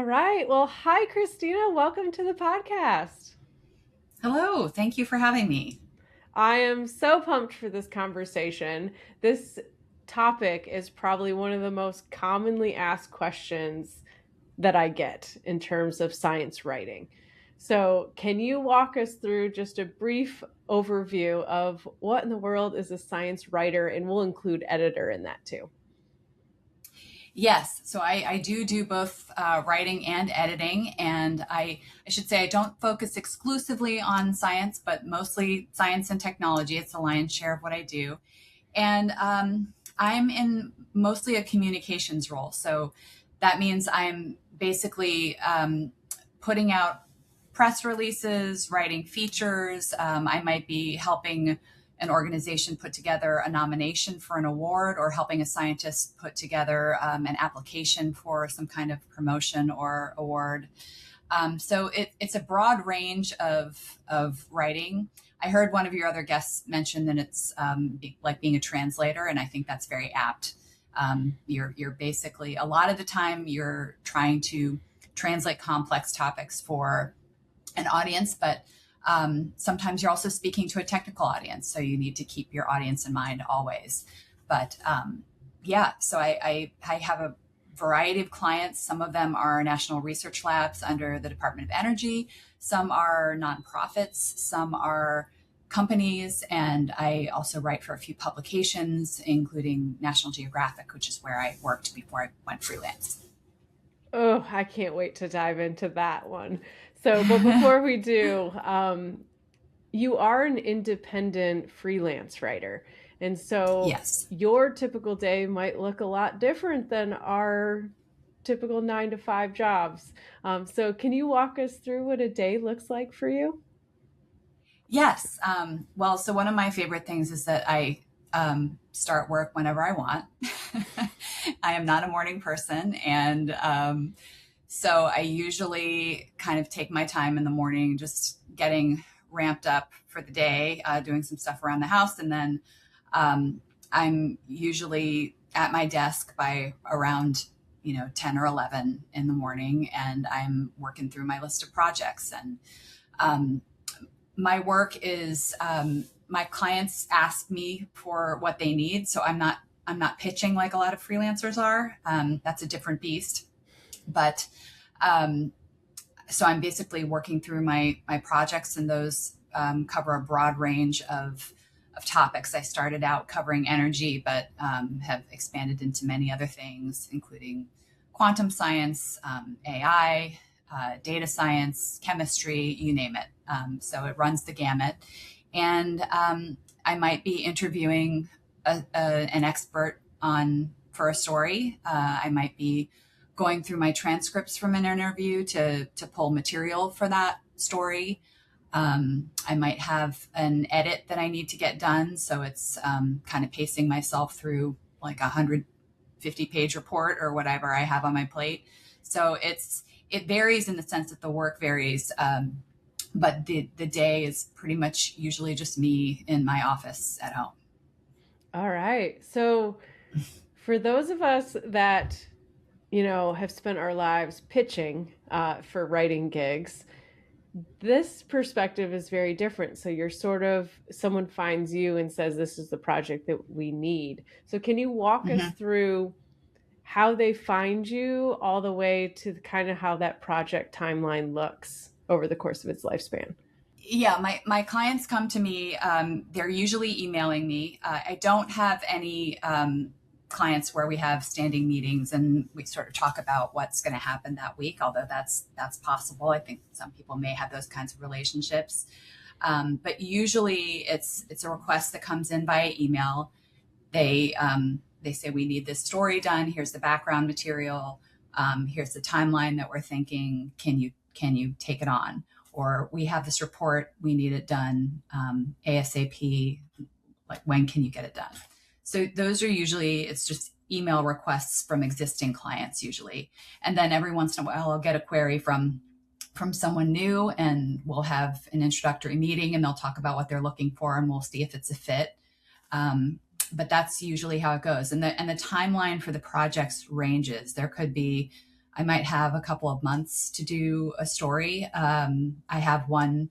All right. Well, hi, Christina. Welcome to the podcast. Hello, thank you for having me. I am so pumped for this conversation. This topic is probably one of the most commonly asked questions that I get in terms of science writing. So, can you walk us through just a brief overview of what in the world is a science writer? And we'll include editor in that too. Yes, so I do both writing and editing, and I should say I don't focus exclusively on science, but mostly science and technology. It's the lion's share of what I do, and I'm in mostly a communications role. So that means I'm basically putting out press releases, writing features. I might be helping an organization put together a nomination for an award or helping a scientist put together an application for some kind of promotion or award. So it's a broad range of writing. I heard one of your other guests mention that it's like being a translator, and I think that's very apt. You're basically, a lot of the time you're trying to translate complex topics for an audience, but sometimes you're also speaking to a technical audience, so you need to keep your audience in mind always. But yeah, so I have a variety of clients. Some of them are national research labs under the Department of Energy. Some are nonprofits. Some are companies. And I also write for a few publications, including National Geographic, which is where I worked before I went freelance. Oh, I can't wait to dive into that one. So, but before we do, you are an independent freelance writer. And so Yes. your typical day might look a lot different than our typical 9 to 5 jobs. So, can you walk us through what a day looks like for you? Yes. Well, so one of my favorite things is that I start work whenever I want. I am not a morning person. And so I usually kind of take my time in the morning, just getting ramped up for the day, doing some stuff around the house. And then I'm usually at my desk by around 10 or 11 in the morning, and I'm working through my list of projects. And um, my work is my clients ask me for what they need, so I'm not pitching like a lot of freelancers are. That's a different beast. But um, so I'm basically working through my projects, and those cover a broad range of topics. I started out covering energy, but have expanded into many other things, including quantum science, AI, data science, chemistry, you name it. So it runs the gamut. And I might be interviewing an expert on for a story. I might be going through my transcripts from an interview to pull material for that story. I might have an edit that I need to get done, so it's kind of pacing myself through like 150-page report or whatever I have on my plate. So it varies in the sense that the work varies, but the day is pretty much usually just me in my office at home. All right. So, for those of us that, have spent our lives pitching for writing gigs, this perspective is very different. So you're sort of, someone finds you and says, this is the project that we need. So can you walk us Mhm. through how they find you all the way to kind of how that project timeline looks over the course of its lifespan? Yeah, my clients come to me. They're usually emailing me. I don't have any clients where we have standing meetings and we sort of talk about what's going to happen that week. Although that's possible. I think some people may have those kinds of relationships. But usually it's a request that comes in via email. They say we need this story done. Here's the background material. Here's the timeline that we're thinking. Can you take it on? Or we have this report, we need it done ASAP. Like, when can you get it done? So those are usually, it's just email requests from existing clients usually. And then every once in a while, I'll get a query from someone new, and we'll have an introductory meeting, and they'll talk about what they're looking for, and we'll see if it's a fit. But that's usually how it goes. And the timeline for the projects ranges. There could be I might have a couple of months to do a story. I have one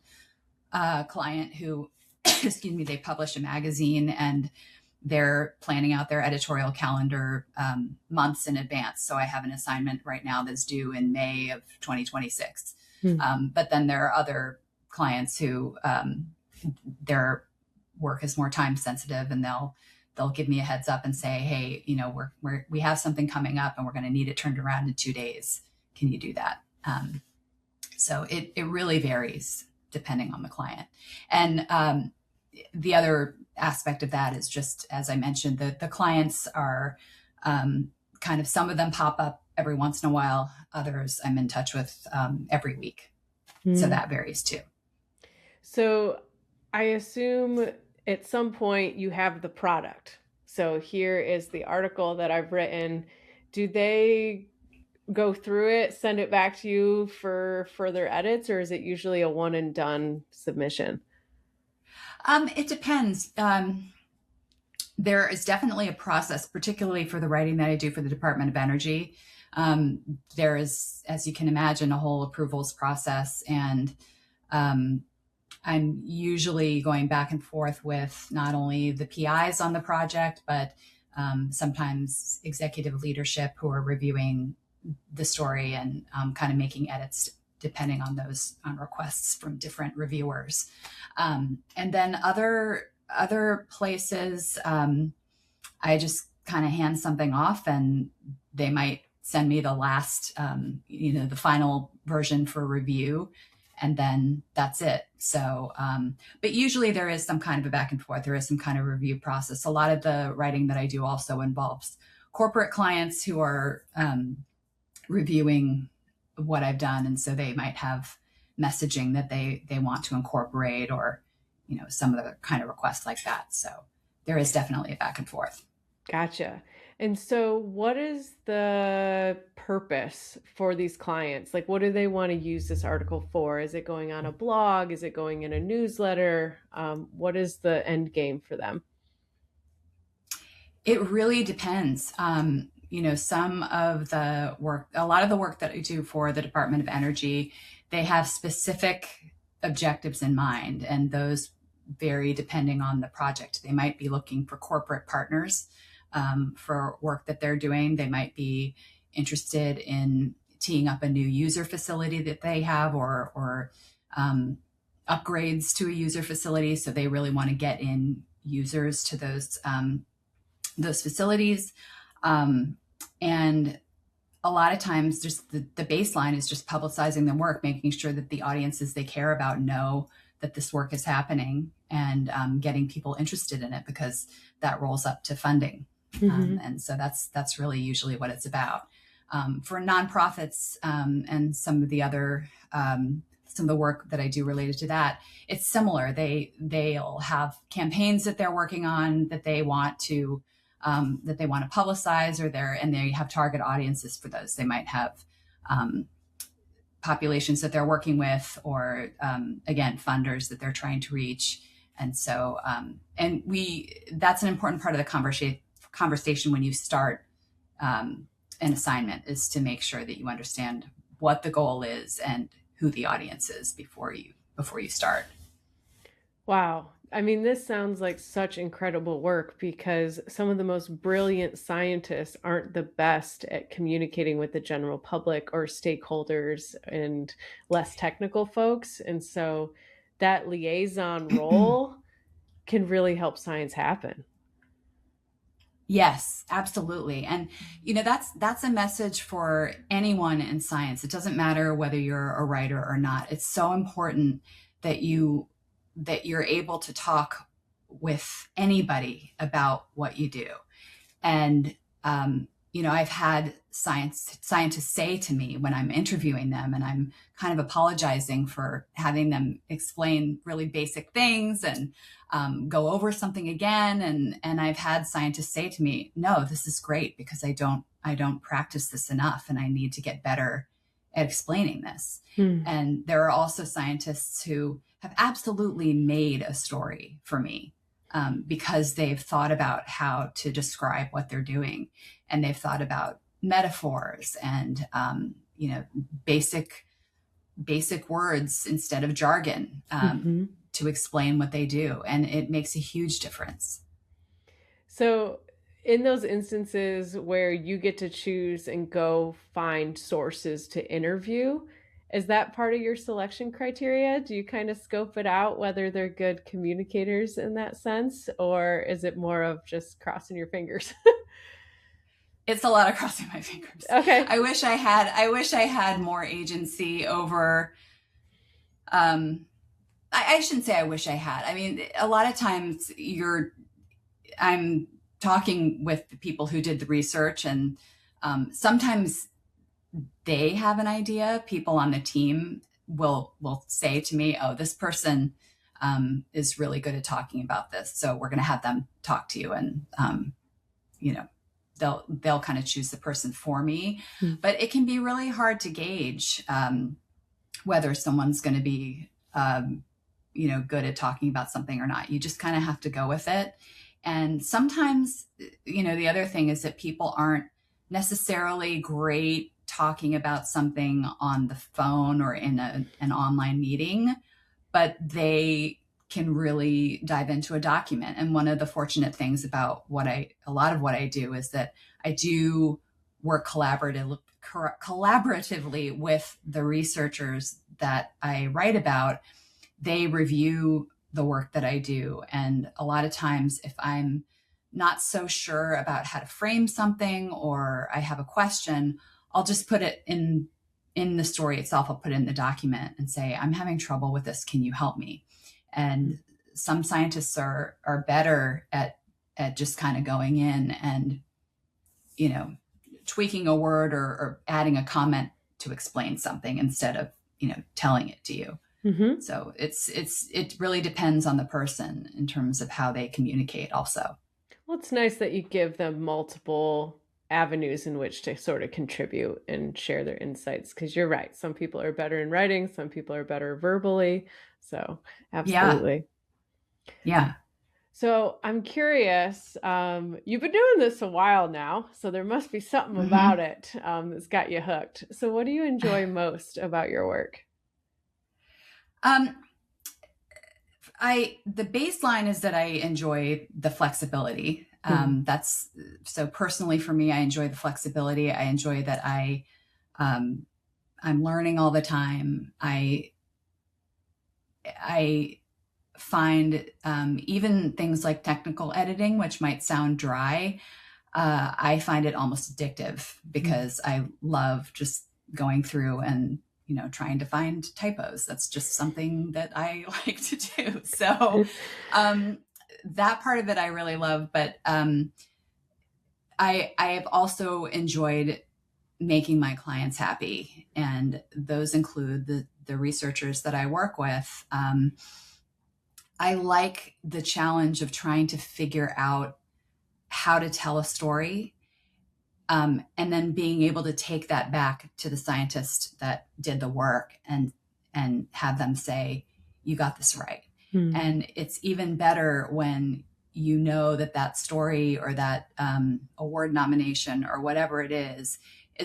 client who, excuse me, they publish a magazine and they're planning out their editorial calendar months in advance. So I have an assignment right now that's due in May of 2026. But then there are other clients who their work is more time sensitive, and they'll give me a heads up and say, hey, you know, we have something coming up and we're going to need it turned around in 2 days. Can you do that? So it really varies depending on the client. And the other aspect of that is just, as I mentioned, the clients are kind of, some of them pop up every once in a while. Others I'm in touch with every week. So that varies too. So I assume at some point you have the product. So here is the article that I've written. Do they go through it, send it back to you for further edits, or is it usually a one and done submission? It depends. There is definitely a process, particularly for the writing that I do for the Department of Energy. There is, as you can imagine, a whole approvals process, and I'm usually going back and forth with not only the PIs on the project, but sometimes executive leadership who are reviewing the story and kind of making edits depending on those requests from different reviewers. And then other places, I just kind of hand something off and they might send me the last, the final version for review, and then that's it. So, but usually there is some kind of a back and forth. There is some kind of review process. A lot of the writing that I do also involves corporate clients who are reviewing what I've done. And so they might have messaging that they want to incorporate, or, some other kind of request like that. So there is definitely a back and forth. Gotcha. And so what is the purpose for these clients? Like, what do they want to use this article for? Is it going on a blog? Is it going in a newsletter? What is the end game for them? It really depends. Some of the work, a lot of the work that I do for the Department of Energy, they have specific objectives in mind, and those vary depending on the project. They might be looking for corporate partners for work that they're doing. They might be interested in teeing up a new user facility that they have, or upgrades to a user facility. So they really want to get in users to those facilities. And a lot of times just the baseline is just publicizing their work, making sure that the audiences they care about know that this work is happening, and getting people interested in it, because that rolls up to funding. And so that's really usually what it's about. For nonprofits and some of the other, some of the work that I do related to that, it's similar. They'll have campaigns that they're working on that they want to publicize, and they have target audiences for those. They might have populations that they're working with, or again, funders that they're trying to reach. And so, that's an important part of the conversation when you start an assignment, is to make sure that you understand what the goal is and who the audience is before you start. Wow. I mean, this sounds like such incredible work, because some of the most brilliant scientists aren't the best at communicating with the general public or stakeholders and less technical folks. And so that liaison role can really help science happen. Yes, absolutely. And, that's a message for anyone in science. It doesn't matter whether you're a writer or not. It's so important that you're able to talk with anybody about what you do. And, I've had scientists say to me when I'm interviewing them, and I'm kind of apologizing for having them explain really basic things and go over something again. And I've had scientists say to me, no, this is great, because I don't practice this enough, and I need to get better at explaining this. And there are also scientists who have absolutely made a story for me, because they've thought about how to describe what they're doing, and they've thought about metaphors and, basic words instead of jargon, Mm-hmm. to explain what they do. And it makes a huge difference. So, in those instances where you get to choose and go find sources to interview, is that part of your selection criteria? Do you kind of scope it out whether they're good communicators in that sense, or is it more of just crossing your fingers? It's a lot of crossing my fingers. Okay. I wish I had more agency over, I shouldn't say I wish I had. I mean, a lot of times I'm talking with the people who did the research, and sometimes they have an idea. People on the team will say to me, "Oh, this person is really good at talking about this, so we're going to have them talk to you," and you know, they'll kind of choose the person for me. Hmm. But it can be really hard to gauge whether someone's going to be good at talking about something or not. You just kind of have to go with it. And sometimes, the other thing is that people aren't necessarily great talking about something on the phone or in an online meeting, but they can really dive into a document. And one of the fortunate things about a lot of what I do is that I do work collaboratively with the researchers that I write about. They review the work that I do. And a lot of times, if I'm not so sure about how to frame something or I have a question, I'll just put it in the story itself. I'll put it in the document and say, I'm having trouble with this. Can you help me? And some scientists are better at just kind of going in and, tweaking a word or adding a comment to explain something instead of, telling it to you. Mm-hmm. So it really depends on the person in terms of how they communicate also. Well, it's nice that you give them multiple avenues in which to sort of contribute and share their insights, because you're right. Some people are better in writing, some people are better verbally. So, absolutely. Yeah. So, I'm curious. You've been doing this a while now, so there must be something Mm-hmm. about it that's got you hooked. So, what do you enjoy most about your work? Um, the baseline is that I enjoy the flexibility. Hmm. That's so personally for me, I enjoy the flexibility. I enjoy that um, I'm learning all the time. I find even things like technical editing, which might sound dry, I find it almost addictive because I love just going through and trying to find typos. That's just something that I like to do. So that part of it I really love. But I have also enjoyed making my clients happy, and those include the researchers that I work with. I like the challenge of trying to figure out how to tell a story, and then being able to take that back to the scientist that did the work and have them say, you got this right. Hmm. And it's even better when that story or that award nomination or whatever it is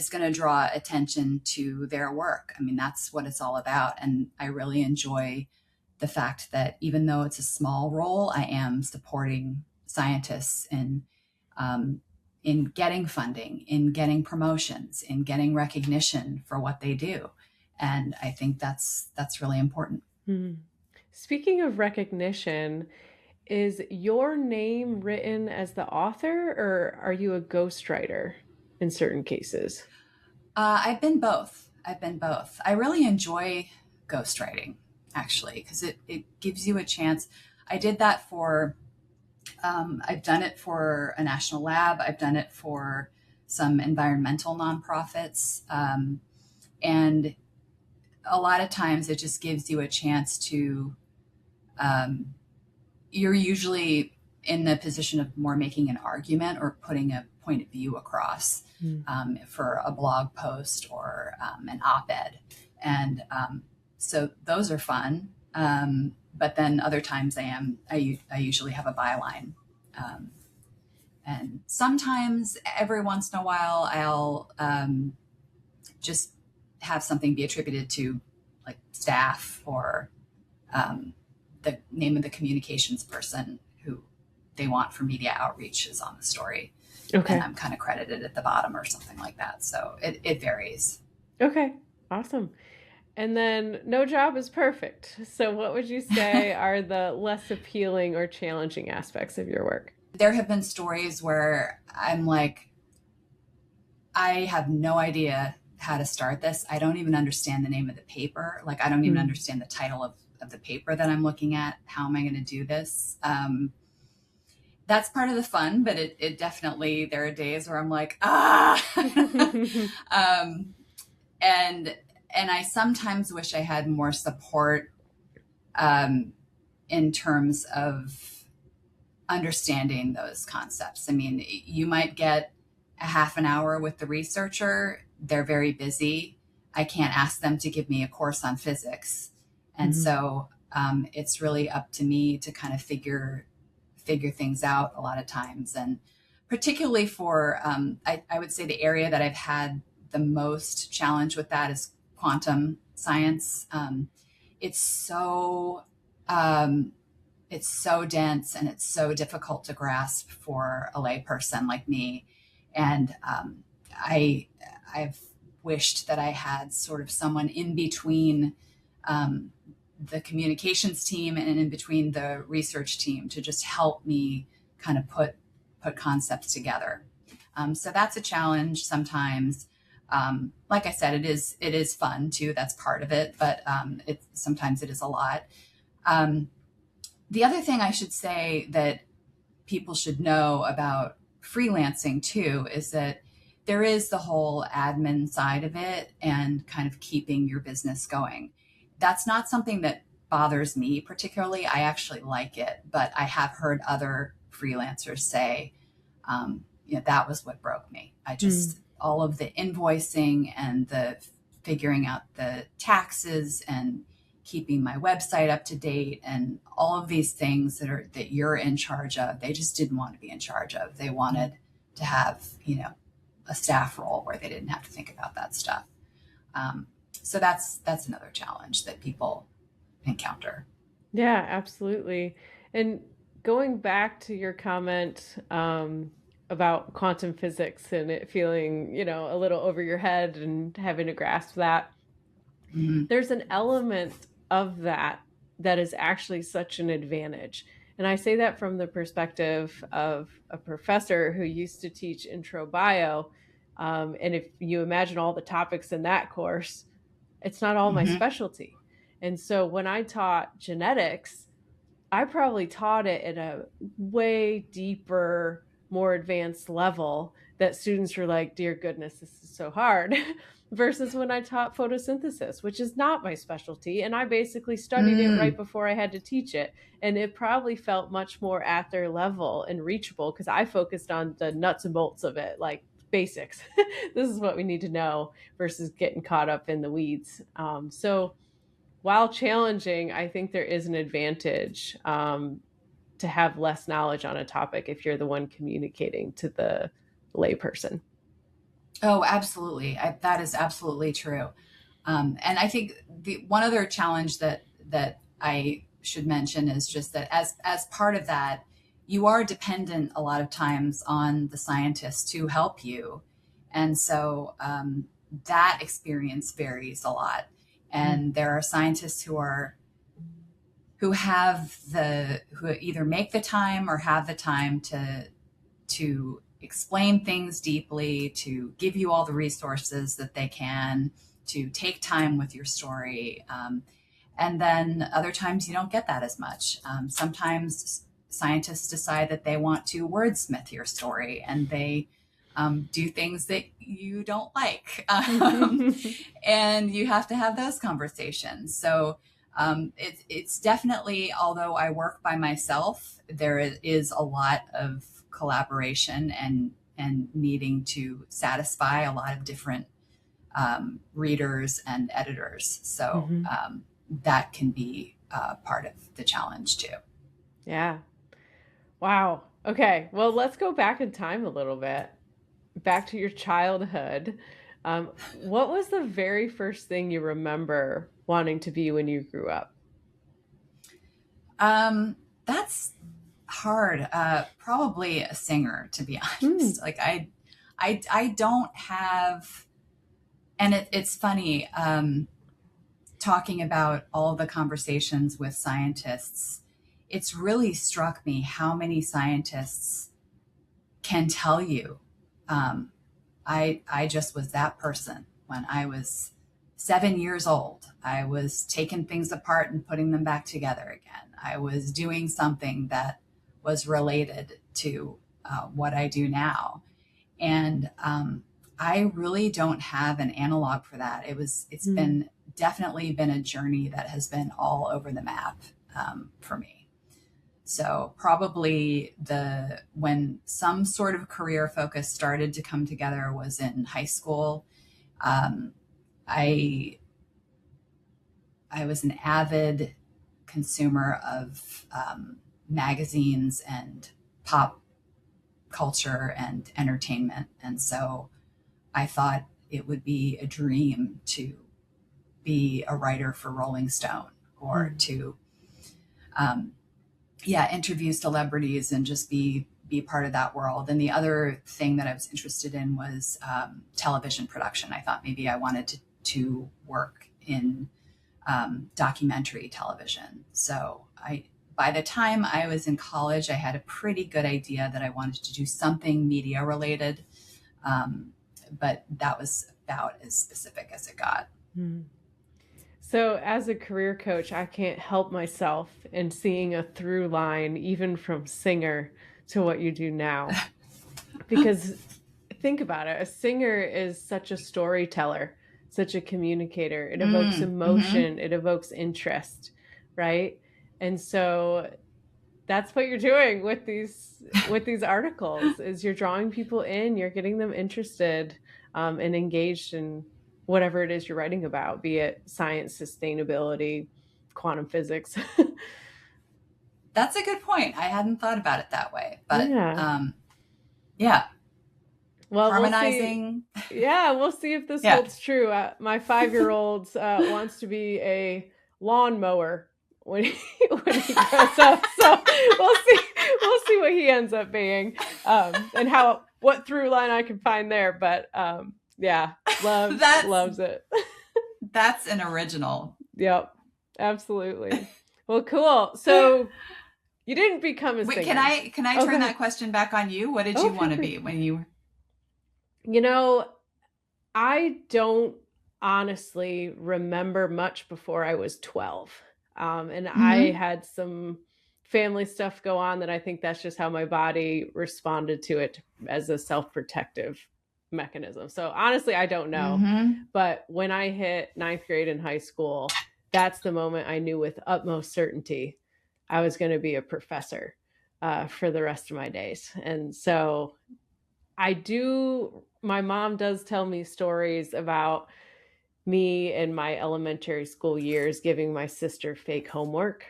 going to draw attention to their work. I mean, that's what it's all about. And I really enjoy the fact that even though it's a small role, I am supporting scientists in getting funding, in getting promotions, in getting recognition for what they do. And I think that's really important. Hmm. Speaking of recognition, is your name written as the author, or are you a ghostwriter in certain cases? I've been both. I really enjoy ghostwriting, actually, because it gives you a chance. I did that I've done it for a national lab. I've done it for some environmental nonprofits. And a lot of times it just gives you a chance to, you're usually in the position of more making an argument or putting a point of view across for a blog post or an op-ed. And so those are fun. But then other times I usually have a byline. And sometimes, every once in a while, I'll just have something be attributed to like staff or the name of the communications person who they want for media outreach is on the story. And Okay. I'm kind of credited at the bottom or something like that. So it varies. Okay. Awesome. And then no job is perfect. So what would you say are the less appealing or challenging aspects of your work? There have been stories where I'm like, I have no idea how to start this. I don't even understand the name of the paper. Like, I don't even understand the title of the paper that I'm looking at. How am I going to do this? That's part of the fun, but it definitely, there are days where I'm like, um, and I sometimes wish I had more support in terms of understanding those concepts. I mean, you might get a half an hour with the researcher. They're very busy. I can't ask them to give me a course on physics. And so it's really up to me to kind of figure things out a lot of times. And particularly for, I would say the area that I've had the most challenge with that is quantum science. It's so dense and it's so difficult to grasp for a layperson like me. And I've wished that I had sort of someone in between the communications team and in between the research team to just help me kind of put concepts together. So that's a challenge sometimes. Like I said, it is fun too. That's part of it, but sometimes it is a lot. The other thing I should say that people should know about freelancing too is that there is the whole admin side of it and kind of keeping your business going. That's not something that bothers me particularly. I actually like it, but I have heard other freelancers say, that was what broke me. I just, all of the invoicing and the figuring out the taxes and keeping my website up to date and all of these things that you're in charge of, they just didn't want to be in charge of. They wanted to have, a staff role where they didn't have to think about that stuff. So that's another challenge that people encounter. Yeah, absolutely. And going back to your comment about quantum physics and it feeling, a little over your head and having to grasp that, there's an element of that is actually such an advantage. And I say that from the perspective of a professor who used to teach intro bio. And if you imagine all the topics in that course, it's not all my specialty. And so when I taught genetics, I probably taught it at a way deeper, more advanced level that students were like, dear goodness, this is so hard. Versus when I taught photosynthesis, which is not my specialty. And I basically studied it right before I had to teach it. And it probably felt much more at their level and reachable because I focused on the nuts and bolts of it, like basics. This is what we need to know versus getting caught up in the weeds. So while challenging, I think there is an advantage to have less knowledge on a topic if you're the one communicating to the layperson. Oh, absolutely. That is absolutely true. And I think the one other challenge that I should mention is just that as part of that, you are dependent a lot of times on the scientists to help you, and so that experience varies a lot. And there are scientists who either make the time or have the time to explain things deeply, to give you all the resources that they can, to take time with your story. And then other times you don't get that as much. Sometimes scientists decide that they want to wordsmith your story and they do things that you don't like. And you have to have those conversations. So it's definitely, although I work by myself, there is a lot of collaboration and needing to satisfy a lot of different readers and editors. So that can be part of the challenge too. Yeah. Wow. Okay, well, let's go back in time a little bit, back to your childhood. What was the very first thing you remember wanting to be when you grew up? That's hard. Probably a singer, to be honest. Hmm. Like I don't have, and it's funny, talking about all the conversations with scientists. It's really struck me how many scientists can tell you, um, I just was that person when I was 7 years old. I was taking things apart and putting them back together again. I was doing something that was related to what I do now. And I really don't have an analog for that. It's Hmm. been definitely been a journey that has been all over the map for me. So probably the when some sort of career focus started to come together was in high school. Um, I I was an avid consumer of magazines and pop culture and entertainment, and so I thought it would be a dream to be a writer for Rolling Stone or Hmm. to um, interview celebrities and just be part of that world. And the other thing that I was interested in was television production. I thought maybe I wanted to work in documentary television. So by the time I was in college, I had a pretty good idea that I wanted to do something media related, but that was about as specific as it got. Hmm. So, as a career coach, I can't help myself in seeing a through line, even from singer to what you do now. Because think about it, a singer is such a storyteller, such a communicator. It evokes Mm-hmm. emotion, it evokes interest, right? And so that's what you're doing with these articles is you're drawing people in, you're getting them interested and engaged in whatever it is you're writing about, be it science, sustainability, quantum physics. That's a good point. I hadn't thought about it that way, but Yeah. yeah, Well, we'll see. harmonizing. Yeah, we'll see if this Yeah. holds true. My 5-year-old wants to be a lawnmower when he when he grows up. So we'll see. We'll see what he ends up being, and how what through line I can find there. But yeah, that's loves it. that's an original. Yep, absolutely. Well, cool. So you didn't become a Wait, singer. can I Oh, go turn ahead. that question back on you? What did Oh, you feel want to free. be when you You know, I don't honestly remember much before I was 12. And I Mm-hmm. had some family stuff go on that I think that's just how my body responded to it as a self protective mechanism. So honestly, I don't know. Mm-hmm. But when I hit ninth grade in high school, that's the moment I knew with utmost certainty I was going to be a professor for the rest of my days. And so my mom does tell me stories about me in my elementary school years giving my sister fake homework.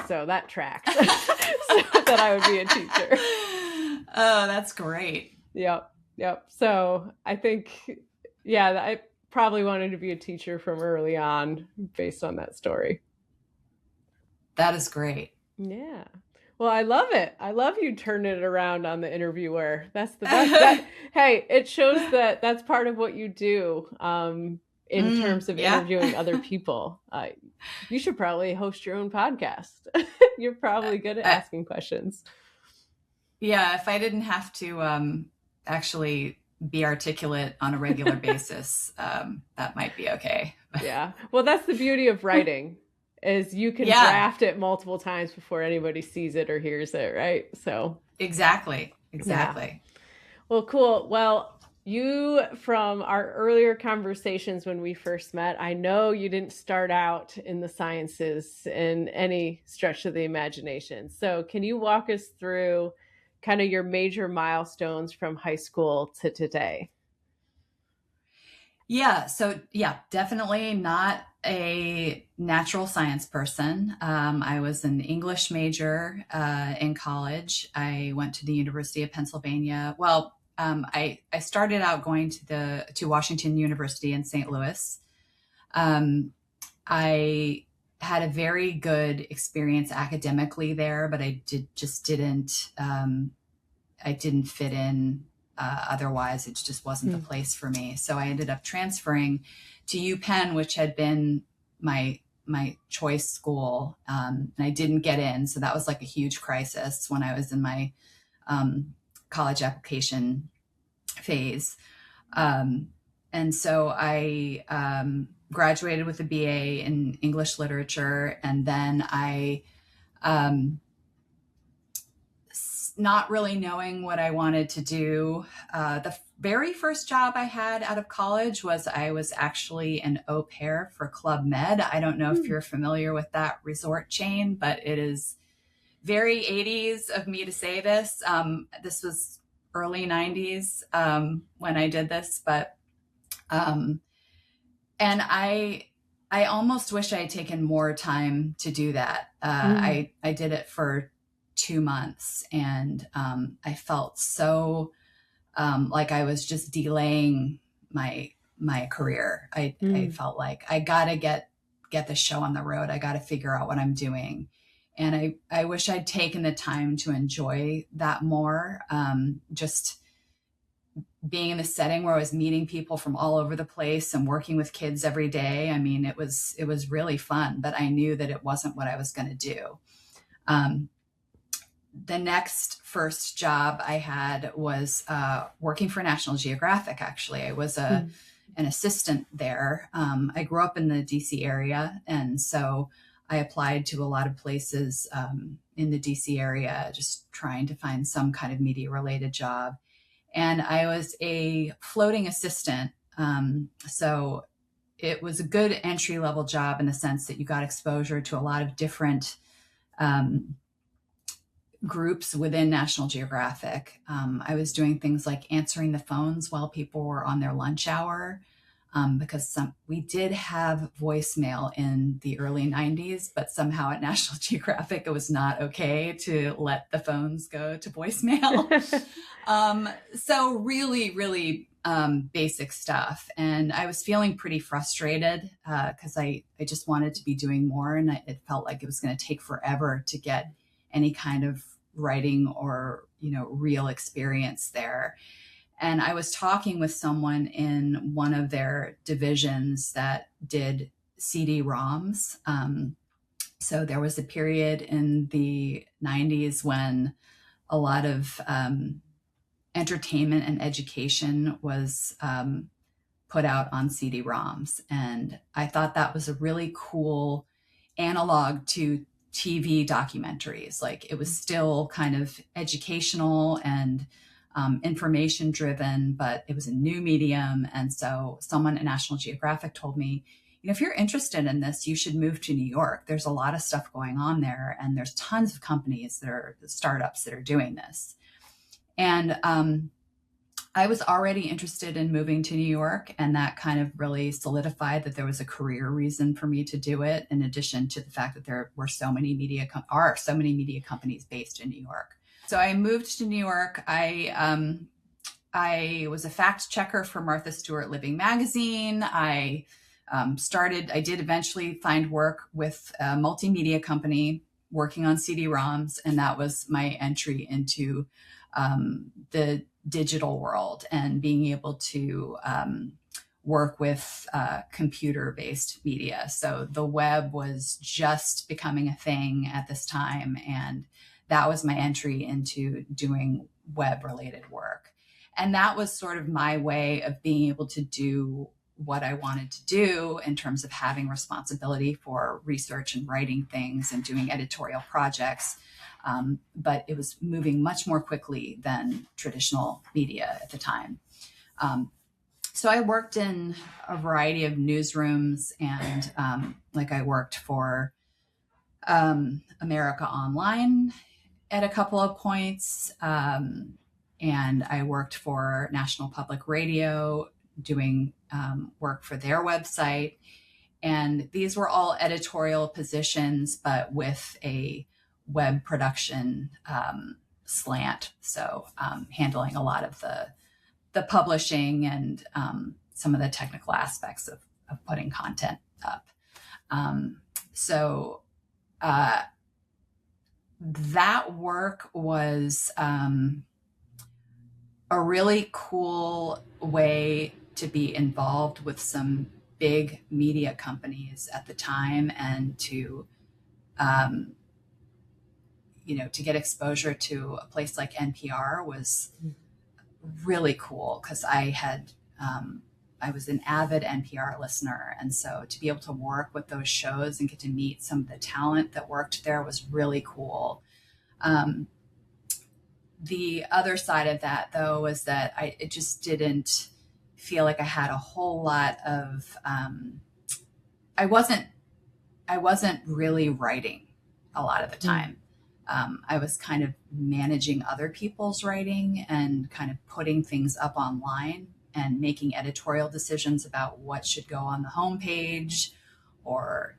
So that tracks. So that I would be a teacher. Oh, that's great. Yep. Yep. So I think, yeah, I probably wanted to be a teacher from early on based on that story. That is great. Yeah. Well, I love it. I love you turning it around on the interviewer. That's the best. That hey, it shows that that's part of what you do in terms of Yeah. interviewing other people. You should probably host your own podcast. You're probably good at Uh, asking questions. yeah, if I didn't have to actually be articulate on a regular basis, that might be okay. Yeah. Well, that's the beauty of writing is you can Yeah, draft it multiple times before anybody sees it or hears it, right? So, exactly. yeah. Exactly. Well, cool. Well, you, from our earlier conversations when we first met, I know you didn't start out in the sciences in any stretch of the imagination. So, can you walk us through kind of your major milestones from high school to today? Yeah. So, yeah, definitely not a natural science person. I was an English major in college. I went to the University of Pennsylvania. Well, I started out going to Washington University in St. Louis. Um, I had a very good experience academically there, but just didn't I didn't fit in. Otherwise, it just wasn't the Mm. place for me. So I ended up transferring to UPenn, which had been my choice school, and I didn't get in. So that was like a huge crisis when I was in my college application phase. Um, and so I graduated with a BA in English literature, and then um, not really knowing what I wanted to do. The very first job I had out of college was I was actually an au pair for Club Med. I don't know if Mm. you're familiar with that resort chain, but it is very 80s of me to say this. This was early 90s when I did this, but um, and I almost wish I had taken more time to do that. Mm. I did it for 2 months, and I felt so like I was just delaying my career. I Mm. felt like I gotta get the show on the road. I gotta figure out what I'm doing. And I wish I'd taken the time to enjoy that more. Just being in the setting where I was meeting people from all over the place and working with kids every day. I mean, it was really fun, but I knew that it wasn't what I was going to do. Um, the next first job I had was working for National Geographic. Actually, I was Mm. an assistant there. I grew up in the DC area, and so I applied to a lot of places in the DC area, just trying to find some kind of media related job. And I was a floating assistant. So it was a good entry level job in the sense that you got exposure to a lot of different um, groups within National Geographic. I was doing things like answering the phones while people were on their lunch hour. Because we did have voicemail in the early 90s, but somehow at National Geographic, it was not okay to let the phones go to voicemail. So really, really basic stuff. And I was feeling pretty frustrated because I just wanted to be doing more. And it felt like it was going to take forever to get any kind of writing or, real experience there. And I was talking with someone in one of their divisions that did CD-ROMs. So there was a period in the 90s when a lot of entertainment and education was put out on CD-ROMs. And I thought that was a really cool analog to TV documentaries. Like it was still kind of educational and information driven, but it was a new medium. And so someone at National Geographic told me, if you're interested in this, you should move to New York. There's a lot of stuff going on there, and there's tons of companies that are startups that are doing this. And I was already interested in moving to New York, and that kind of really solidified that there was a career reason for me to do it. In addition to the fact that there were so many so many media companies based in New York. So I moved to New York. I was a fact checker for Martha Stewart Living magazine. I did eventually find work with a multimedia company working on CD-ROMs, and that was my entry into the digital world and being able to work with computer-based media. So the web was just becoming a thing at this time, and that was my entry into doing web-related work. And that was sort of my way of being able to do what I wanted to do in terms of having responsibility for research and writing things and doing editorial projects. But it was moving much more quickly than traditional media at the time. So I worked in a variety of newsrooms, and I worked for America Online at a couple of points. And I worked for National Public Radio doing work for their website. And these were all editorial positions, but with a web production slant. So handling a lot of the publishing and some of the technical aspects of putting content up. So that work was a really cool way to be involved with some big media companies at the time, and to to get exposure to a place like NPR was really cool, because I was an avid NPR listener, and so to be able to work with those shows and get to meet some of the talent that worked there was really cool. The other side of that, though, was that it just didn't feel like I had a whole lot of I wasn't really writing a lot of the time. I was kind of managing other people's writing and kind of putting things up online and making editorial decisions about what should go on the homepage, or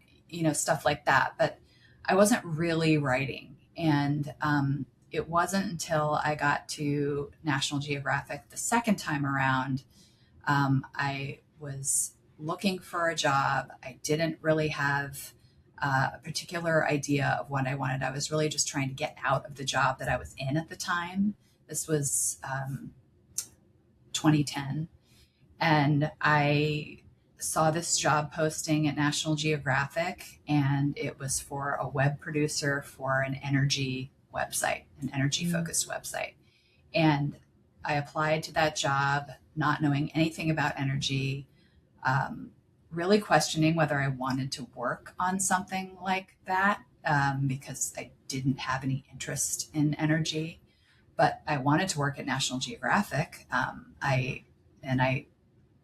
stuff like that. But I wasn't really writing. And it wasn't until I got to National Geographic the second time around, I was looking for a job. I didn't really have a particular idea of what I wanted. I was really just trying to get out of the job that I was in at the time. This was 2010. And I saw this job posting at National Geographic, and it was for a web producer for an energy website, an energy focused website. And I applied to that job, not knowing anything about energy, really questioning whether I wanted to work on something like that, because I didn't have any interest in energy, but I wanted to work at National Geographic. I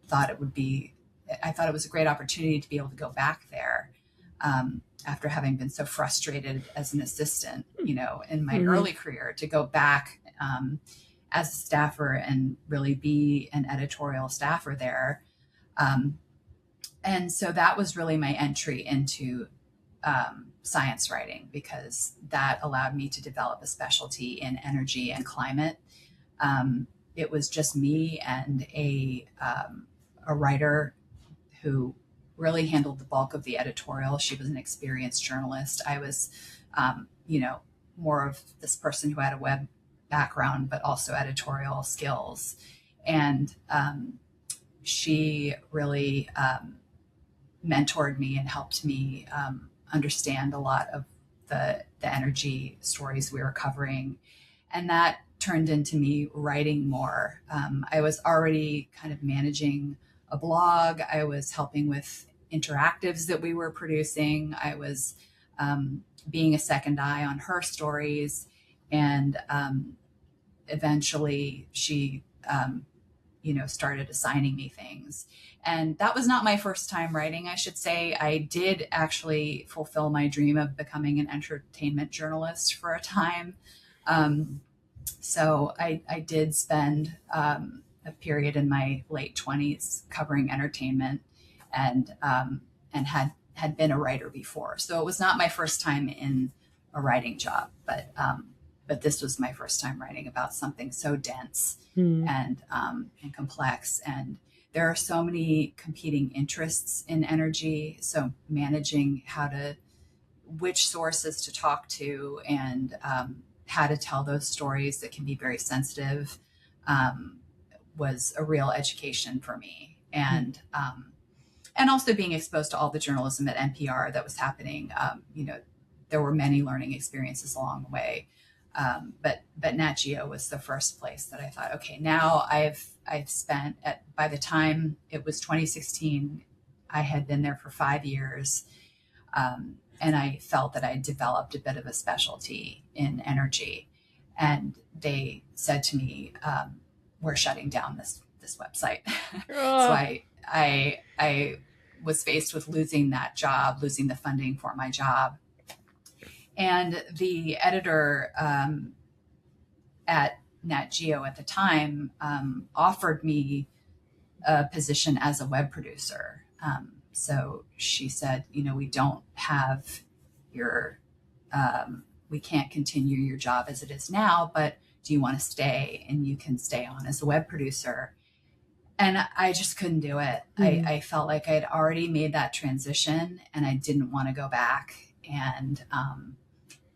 thought it was a great opportunity to be able to go back there, after having been so frustrated as an assistant, in my early career, to go back as a staffer and really be an editorial staffer there. And so that was really my entry into science writing, because that allowed me to develop a specialty in energy and climate. It was just me and a writer who really handled the bulk of the editorial. She was an experienced journalist. I was, more of this person who had a web background, but also editorial skills. And she really mentored me and helped me understand a lot of the energy stories we were covering. And that turned into me writing more. I was already kind of managing a blog. I was helping with interactives that we were producing. I was being a second eye on her stories. And eventually she, started assigning me things. And that was not my first time writing, I should say. I did actually fulfill my dream of becoming an entertainment journalist for a time. So I did spend a period in my late 20s covering entertainment, and had been a writer before. So it was not my first time in a writing job, but this was my first time writing about something so dense and complex. And there are so many competing interests in energy. So managing which sources to talk to, and how to tell those stories that can be very sensitive, was a real education for me. And also being exposed to all the journalism at NPR that was happening. There were many learning experiences along the way. But Nat Geo was the first place that I thought, okay, now I've spent, by the time it was 2016, I had been there for 5 years. And I felt that I developed a bit of a specialty in energy. And they said to me, we're shutting down this website. So I was faced with losing that job, losing the funding for my job. And the editor at Nat Geo at the time offered me a position as a web producer. So she said, we don't have your, we can't continue your job as it is now, but do you want to stay? And you can stay on as a web producer. And I just couldn't do it. I felt like I had already made that transition and I didn't want to go back. And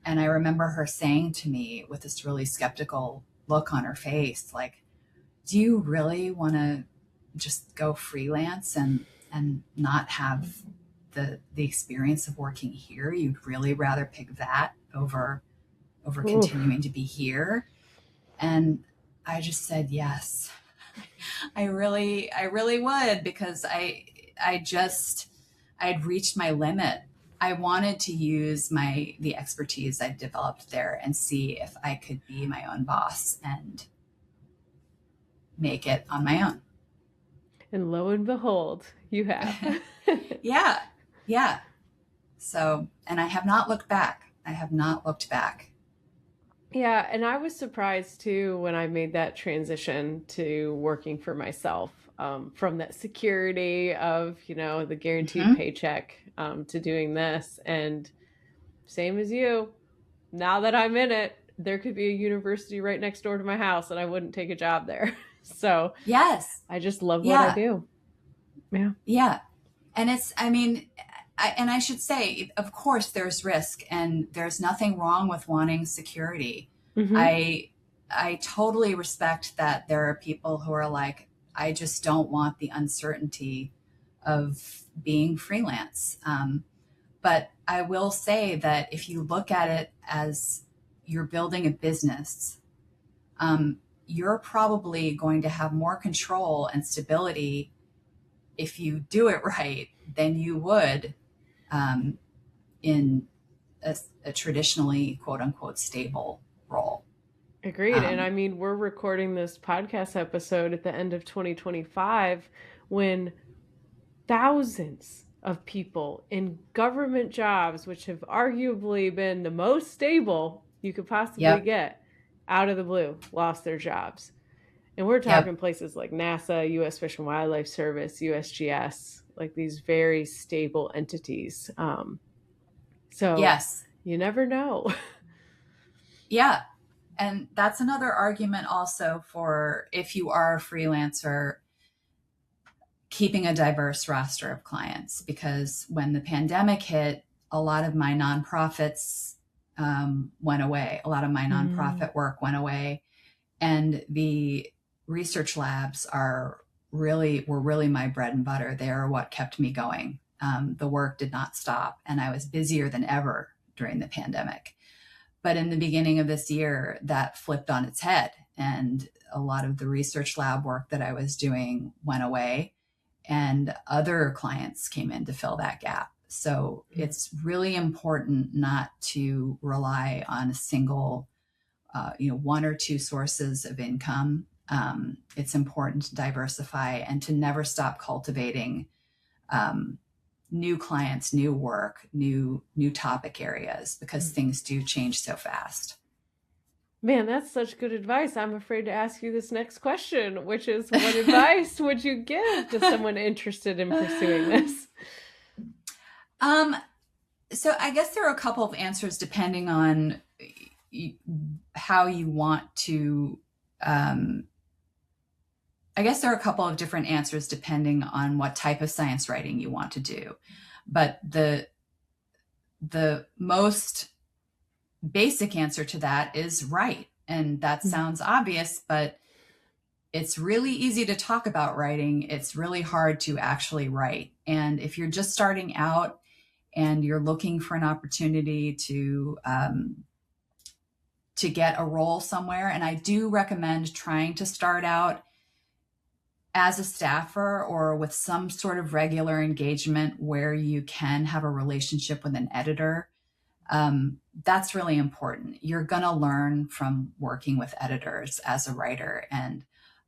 I remember her saying to me with this really skeptical look on her face, like, do you really want to just go freelance and not have the experience of working here? You'd really rather pick that over continuing to be here? And I just said yes. I really would, because I'd reached my limit. I wanted to use the expertise I'd developed there and see if I could be my own boss and make it on my own. And lo and behold, you have. Yeah. So, and I have not looked back. Yeah, and I was surprised too when I made that transition to working for myself, from that security of, the guaranteed paycheck, to doing this. And same as you, now that I'm in it, there could be a university right next door to my house and I wouldn't take a job there. So yes, I just love what I do. Yeah. And I should say, of course, there's risk and there's nothing wrong with wanting security. I totally respect that there are people who are like, I just don't want the uncertainty of being freelance. But I will say that if you look at it as you're building a business, you're probably going to have more control and stability if you do it right than you would in a traditionally quote unquote stable role. Agreed. And we're recording this podcast episode at the end of 2025 when thousands of people in government jobs, which have arguably been the most stable you could possibly get, out of the blue, lost their jobs. And we're talking places like NASA, U.S. Fish and Wildlife Service, USGS, like these very stable entities. So yes, you never know. Yeah. And that's another argument also for, if you are a freelancer, keeping a diverse roster of clients, because when the pandemic hit, a lot of my nonprofits went away. A lot of my nonprofit work went away. And the research labs were really my bread and butter. They are what kept me going. The work did not stop, and I was busier than ever during the pandemic. But in the beginning of this year, that flipped on its head, and a lot of the research lab work that I was doing went away, and other clients came in to fill that gap. So it's really important not to rely on a single, one or two sources of income. It's important to diversify and to never stop cultivating new clients, new work, new topic areas, because things do change so fast. Man, that's such good advice. I'm afraid to ask you this next question, which is, what advice would you give to someone interested in pursuing this? So I guess there are a couple of answers depending on how you want to, I guess there are a couple of different answers depending on what type of science writing you want to do. But the most basic answer to that is write. And that sounds obvious, but it's really easy to talk about writing. It's really hard to actually write. And if you're just starting out and you're looking for an opportunity to get a role somewhere, and I do recommend trying to start out as a staffer or with some sort of regular engagement where you can have a relationship with an editor. That's really important. You're going to learn from working with editors as a writer. And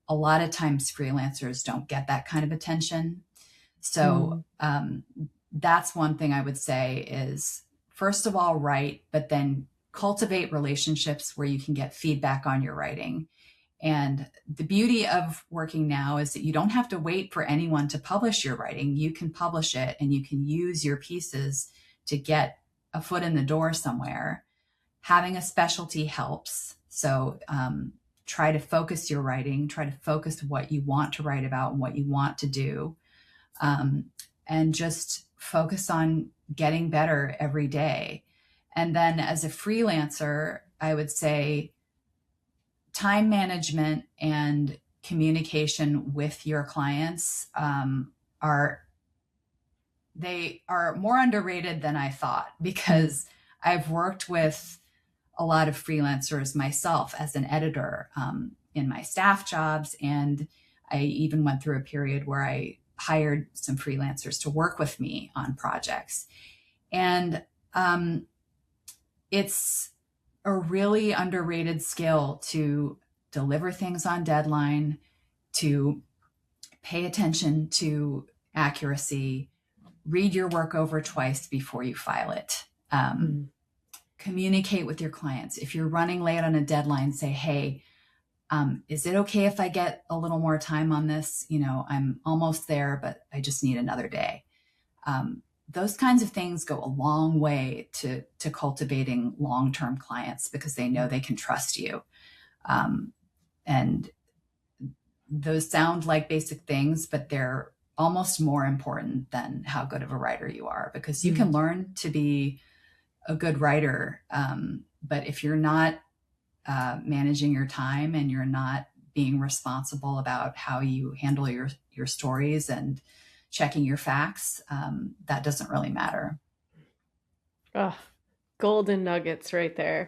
a lot of times freelancers don't get that kind of attention. So that's one thing I would say is, first of all, write, but then cultivate relationships where you can get feedback on your writing. And the beauty of working now is that you don't have to wait for anyone to publish your writing. You can publish it and you can use your pieces to get a foot in the door somewhere. Having a specialty helps. So try to focus your writing, try to focus what you want to write about and what you want to do. And just focus on getting better every day. And then as a freelancer, I would say time management and communication with your clients are more underrated than I thought, because I've worked with a lot of freelancers myself as an editor in my staff jobs. And I even went through a period where I hired some freelancers to work with me on projects. And it's a really underrated skill to deliver things on deadline, to pay attention to accuracy, read your work over twice before you file it. Communicate with your clients. If you're running late on a deadline, say, hey, is it okay if I get a little more time on this? I'm almost there, but I just need another day. Those kinds of things go a long way to cultivating long-term clients, because they know they can trust you. And those sound like basic things, but they're almost more important than how good of a writer you are, because you can learn to be a good writer. But if you're not managing your time and you're not being responsible about how you handle your stories and checking your facts, that doesn't really matter. Oh, golden nuggets right there.